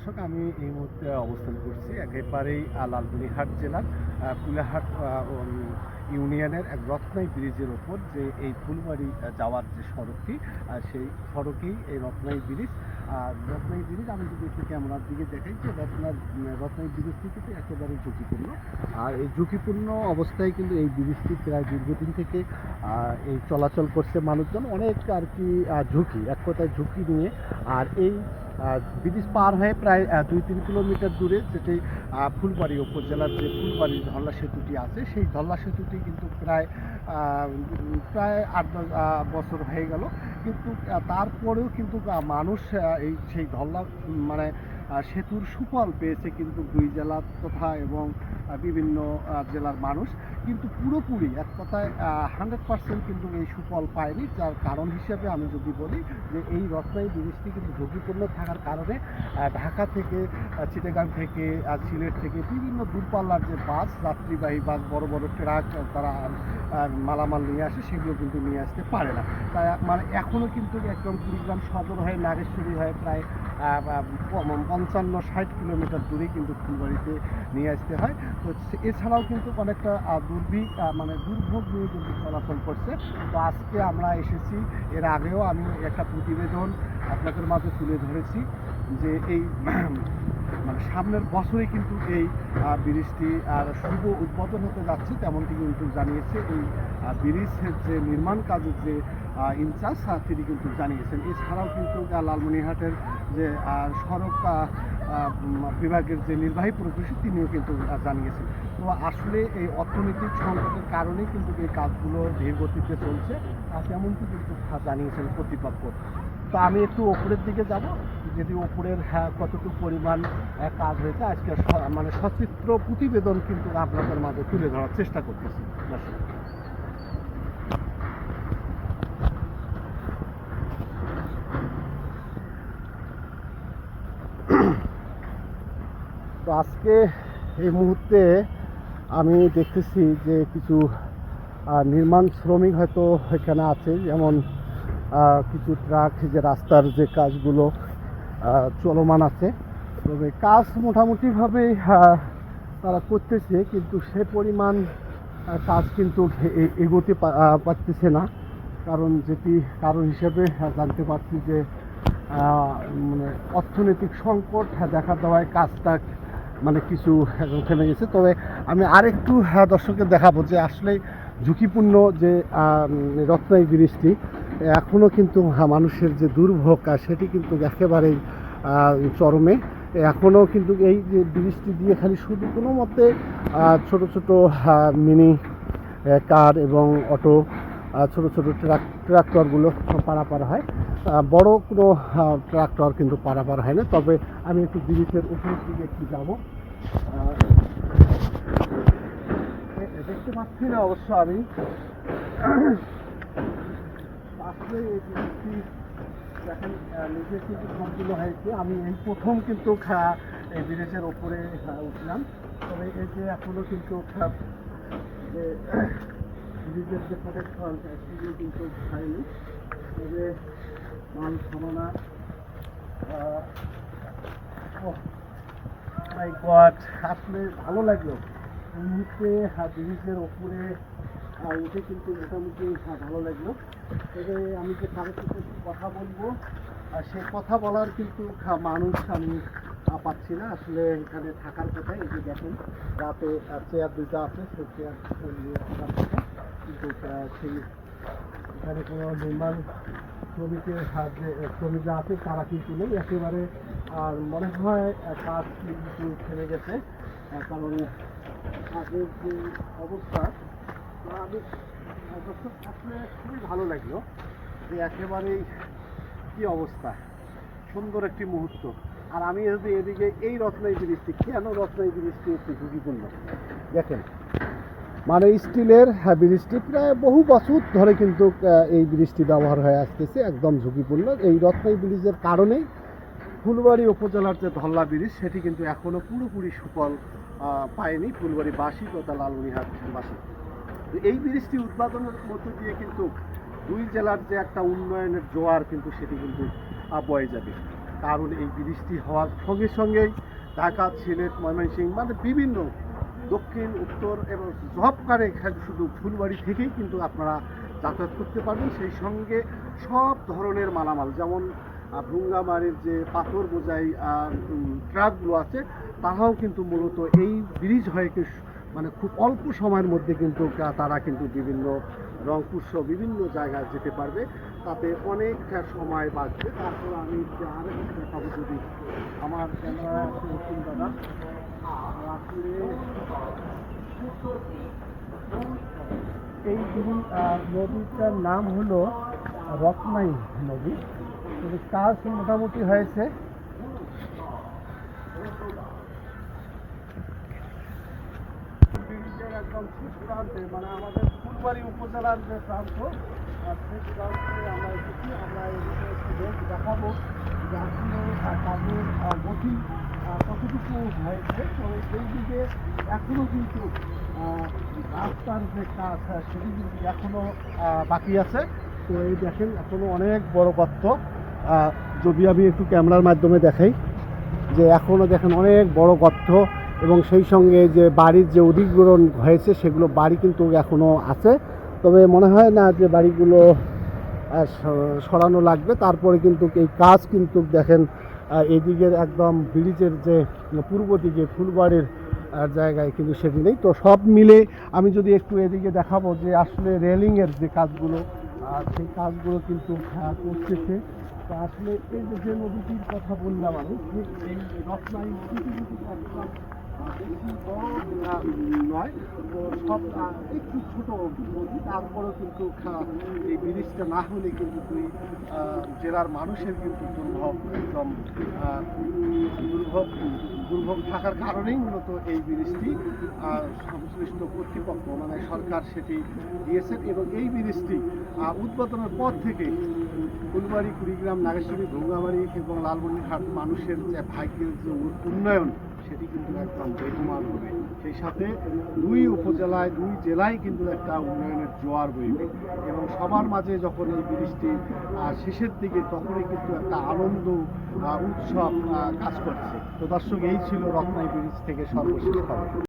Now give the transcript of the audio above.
দর্শক, আমি এই মুহূর্তে অবস্থান করছি একেবারেই লালমনিরহাট জেলার কুলাহাট ইউনিয়নের এক রত্নাই ব্রিজের ওপর, যে এই ফুলবাড়ি যাওয়ার যে সড়কটি, সেই সড়কেই এই রত্নাই ব্রিজ। রত্নাই ব্রিজ আমি যদি একটু ক্যামেরার দিকে দেখাই, যে রত্নাই ব্রিজটি কিন্তু একেবারেই ঝুঁকিপূর্ণ। আর এই ঝুঁকিপূর্ণ অবস্থায় কিন্তু এই ব্রিজটি প্রায় দীর্ঘদিন থেকে এই চলাচল করছে মানুষজন, অনেক আর কি ঝুঁকি, এক কথায় ঝুঁকি নিয়ে। আর এই ব্রিজ পার হয়ে প্রায় 2-3 কিলোমিটার দূরে যেটি ফুলবাড়ি উপজেলার যে ফুলবাড়ি ধল্লা সেতুটি আছে, সেই ধল্লা সেতুটি কিন্তু প্রায় 8-10 বছর হয়ে গেল, কিন্তু তারপরেও কিন্তু মানুষ সেই ধল্লা মানে সেতুর সুফল পেয়েছে কিন্তু দুই জেলা তথা এবং বিভিন্ন জেলার মানুষ, কিন্তু পুরোপুরি এক কথায় 100% কিন্তু এই সুফল পায়নি। যার কারণ হিসেবে আমি যদি বলি যে এই রত্নাই ব্রিজটি কিন্তু ঝুঁকিপূর্ণ থাকার কারণে ঢাকা থেকে, চিটাগাং থেকে, সিলেট থেকে বিভিন্ন দূরপাল্লার যে বাস, যাত্রীবাহী বাস, বড় বড় ট্রাক তারা মালামাল নিয়ে আসে, সেগুলো কিন্তু নিয়ে আসতে পারে না। তাই মানে এখনও কিন্তু একদম কুড়িগ্রাম সদর হয়ে নাগেশ্বরী হয়ে প্রায় 55-60 কিলোমিটার দূরে কিন্তু ফুলবাড়িতে নিয়ে আসতে হয়। তো এছাড়াও কিন্তু অনেকটা দুর্ভোগ নিয়ে কিন্তু চলাচল করছে। তো আজকে আমরা এসেছি, এর আগেও আমি একটা প্রতিবেদন আপনাদের মাঝে তুলে ধরেছি যে এই সামনের বছরে কিন্তু এই ব্রিজটি শুভ উদ্বোধন হতে যাচ্ছে, তেমনটি কিন্তু জানিয়েছে এই ব্রিজের যে নির্মাণ কাজের যে ইনচার্জ, তিনি কিন্তু জানিয়েছেন। এছাড়াও কিন্তু লালমনিরহাটের যে সড়ক বিভাগের যে নির্বাহী প্রকৌশলী, তিনিও কিন্তু জানিয়েছেন। তো আসলে এই অর্থনৈতিক সংকটের কারণেই কিন্তু এই কাজগুলো ধীর গতিতে চলছে, তেমনটি কিন্তু জানিয়েছেন কর্তৃপক্ষ। তো আমি একটু ওপরের দিকে যাব, যদি ওপরের কতটুকু পরিমাণ কাজ হয়েছে আজকে সচিত্র প্রতিবেদন কিন্তু আপনাদের মাঝে তুলে ধরার চেষ্টা করতেছি। তো আজকে এই মুহূর্তে আমি দেখতেছি যে কিছু নির্মাণ শ্রমিক হয়তো এখানে আছে, যেমন কিছু ট্রাক, যে রাস্তার যে কাজগুলো চলমান আছে। তবে কাজ মোটামুটিভাবে তারা করতেছে, কিন্তু সে পরিমাণ কাজ কিন্তু এগোতে পারতেছে না। যেটি কারণ হিসেবে জানতে পারছি যে অর্থনৈতিক সংকট দেখা দেওয়ায় কাজটা কিছু থেমে গেছে। তবে আমি আরেকটু দর্শককে দেখাবো যে আসলে ঝুঁকিপূর্ণ যে রত্নাই ব্রিজটি, এখনও কিন্তু মানুষের যে দুর্ভোগ সেটি কিন্তু একেবারেই চরমে। এখনও কিন্তু এই যে ব্রিজটি দিয়ে খালি শুধু কোনো মতে ছোট ছোট মিনি কার এবং অটো, ছোট ছোট ট্রাক্টরগুলো পারাপার হয়, বড় কোনো ট্রাক্টর কিন্তু পারাপার হয় না। তবে আমি একটু ব্রিজের উপরের দিকে একটু যাবো, দেখতে পাচ্ছি না অবশ্য আমি। আসলে এই ব্রিজটি দেখেন নিজে কিন্তু সম্পূর্ণ হয়েছে। আমি এই প্রথম কিন্তু এই ব্রিজের ওপরে উঠলাম। তবে এই যে এখনো কিন্তু যে ব্রিজের যে প্রোটেকশন সেগুলো কিন্তু হয়নি। তবে মাল সামানা মাই গড, আসলে ভালো লাগলো এই মুহূর্তে ব্রিজের ওপরে উঠে, কিন্তু মোটামুটি ভালো লাগলো। তবে আমি যে কারোর সাথে কথা বলবো, সে কথা বলার কিন্তু মানুষ আমি পাচ্ছি না। আসলে এখানে থাকার কথা, এই যে দেখেন রাতে চেয়ার দুটো আছে, সেই চেয়ার নিয়ে থাকার কথা, কিন্তু সেই এখানে কোনো নির্মাণ শ্রমিকের যে শ্রমিকরা আছে তারা কিন্তু নেই একেবারে। আর মনে হয় কাজ কিন্তু থেমে গেছে, কারণ কাজের যে অবস্থা, আমি আসলে খুবই ভালো লাগলো যে একেবারেই কী অবস্থা, সুন্দর একটি মুহূর্ত। আর আমি যদি এদিকে এই রত্নাই ব্রিজটি, কেন রত্নাই ব্রিজটি একটু ঝুঁকিপূর্ণ দেখেন, স্টিলের ব্রিজটি প্রায় বহু বছর ধরে কিন্তু এই ব্রিজটি ব্যবহার হয়ে আসতেছে, একদম ঝুঁকিপূর্ণ। এই রত্নাই ব্রিজের কারণেই ফুলবাড়ি উপজেলার যে ধল্লা ব্রিজ, সেটি কিন্তু এখনও পুরোপুরি সুফল পায়নি ফুলবাড়িবাসী তথা লালমনিরহাটবাসী। এই ব্রিজটি উদ্বোধনের মধ্য দিয়ে কিন্তু দুই জেলার যে একটা উন্নয়নের জোয়ার কিন্তু সেটি কিন্তু বয়ে যাবে। কারণ এই ব্রিজটি হওয়ার সঙ্গে সঙ্গেই ঢাকা, সিলেট, ময়মনসিংহ মানে বিভিন্ন দক্ষিণ, উত্তর এবং সব কারে শুধু ফুলবাড়ি থেকেই কিন্তু আপনারা যাতায়াত করতে পারবেন। সেই সঙ্গে সব ধরনের মালামাল, যেমন ভুঙ্গামারির যে পাথর বোঝাই ট্রাকগুলো আছে, তারাও কিন্তু মূলত এই ব্রিজ হয়ে মানে খুব অল্প সময়ের মধ্যে কিন্তু তারা কিন্তু বিভিন্ন রংপুর সহ বিভিন্ন জায়গায় যেতে পারবে, তাতে অনেকটা সময় বাঁচবে। তারপর আমি আরেকটা দেখাবো, যদি আমার ক্যামেরা দাদা আসলে এই নদীটার নাম হলো রত্নাই নদী। কাজ মোটামুটি হয়েছে। ব্রিজের একদম শেষ প্রান্তে, মানে আমাদের ফুলবাড়ি উপজেলার যে প্রান্ত, সেই প্রান্তে আমরা এসেছি। আমরা এদিকে একটু দেখাবো যে আসলে কাজের গতি কতটুকু হয়েছে। তো এই দিকে এখনো কিন্তু রাস্তার যে কাজ সেটি কিন্তু এখনো বাকি আছে। তো এই দেখেন এখনো অনেক বড় গর্ত, যদি আমি একটু ক্যামেরার মাধ্যমে দেখাই যে এখনো দেখেন অনেক বড় গর্ত, এবং সেই সঙ্গে যে বাড়ির যে অধিগ্রহণ হয়েছে সেগুলো বাড়ি কিন্তু এখনো আছে। তবে মনে হয় না যে বাড়িগুলো সরানো লাগবে। তারপরে কিন্তু এই কাজ কিন্তু দেখেন এদিকের একদম ব্রিজের যে পূর্ব দিকে ফুলবাড়ির জায়গায় কিন্তু সেটি নেই। তো সব মিলে আমি যদি একটু এদিকে দেখাবো যে আসলে রেলিংয়ের যে কাজগুলো, সেই কাজগুলো কিন্তু করতেছে। তো আসলে এই যে নদীটির কথা বললাম আমি, এই রত্নাই নয়, তো সব একটু ছোট নদী, তারপরেও কিন্তু এই ব্রিজটা না হলে কিন্তু দুই জেলার মানুষের কিন্তু একদম দুর্ভোগ থাকার কারণেই মূলত এই ব্রিজটি সংশ্লিষ্ট কর্তৃপক্ষ মানে সরকার সেটি দিয়েছেন। এবং এই ব্রিজটি উদ্বোধনের পর থেকে ফুলবাড়ি, কুড়িগ্রাম, নাগেশ্বরী, ভুঙ্গামারি এবং লালমনিরহাট মানুষের যে ভাগ্যের যে উন্নয়ন সেটি কিন্তু একদম বেগমান হবে। সেই সাথে দুই উপজেলায়, দুই জেলায় কিন্তু একটা উন্নয়নের জোয়ার বইবে, এবং সবার মাঝে যখন এই ব্রিজটি শেষের দিকে তখনই কিন্তু একটা আনন্দ উৎসব কাজ করছে। তো দর্শক, এই ছিল রত্নাই ব্রিজ থেকে সর্বশেষ খবর।